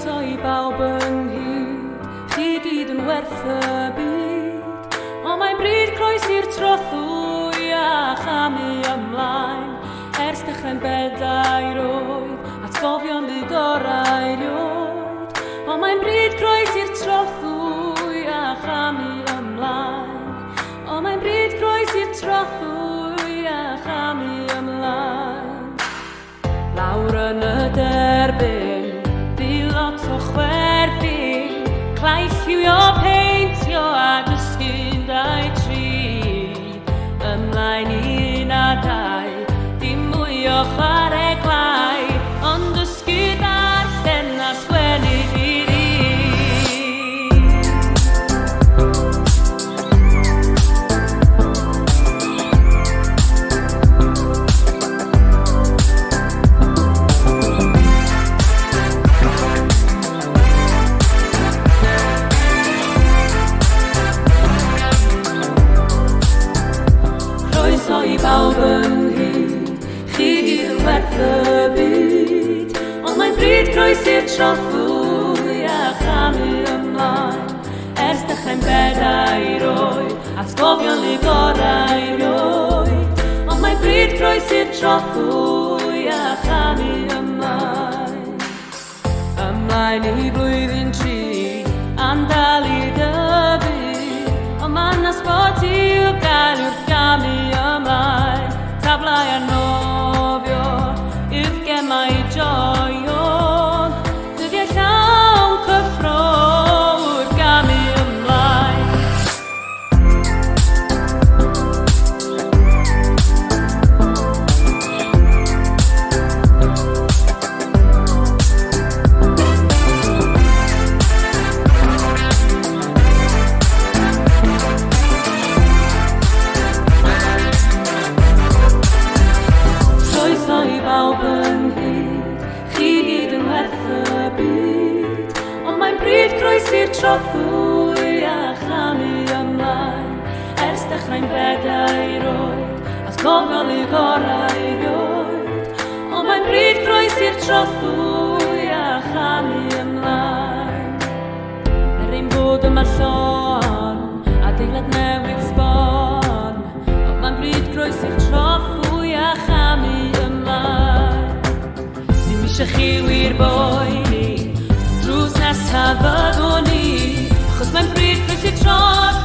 Croeso I bawb ynghyd, chi gyd yn werth y byd. O mae'n bryd croes i'r trothwy a chamu ymlaen. Ers dechrau'n 4 oed, atgofion dy gorau rioed. O mae'n bryd croes i'r trothwy a chamu ymlaen. O mae'n bryd croes i'r trothwy a chamu ymlaen. Lawr yn y derbyn, bu lot o chwerthin, claith lliwio peintio a dysgu'n 2-3. Ymlaen 1 a 2, dim mwy o chwarae glai, ond dysgu darllen a sgwennu i'r Croeso I bawb ynghyd, chi gyd yn werth y byd. Ond mae'n bryd croes i'r trothwy a chamu ymlaen. Ers dechrau'n 4 oed, atgofion dy gorau rioed. Ond mae'n bryd croes i'r trothwy a chamu ymlaen. Ymlaen I blwyddyn 3, andal I dyfu. Ond ma'n nasbod i'w gael wrth gamu ymlaen. Tablau a nofio, i'w gemau joion. Dyddiau llawn cyffro wrth gamu ymlaen. Croeso I bawb ynghyd, chi gyd yn werth y byd. Ond mae'n bryd croes i'r trothwy a chamu ymlaen. Ers dechrau'n 4 oed, atgofion dy gorau rioed. Ond mae'n bryd croes i'r trothwy a chamu ymlaen. Ein bod yma llon, adeilad newydd sbon. Ond mae'n bryd croes i'r trothwy a chamu ymlaen. Dim eisiau chiwi'r boi ni, drws nesaf fyddwn ni, achos mae'n bryd croes i'r trothwy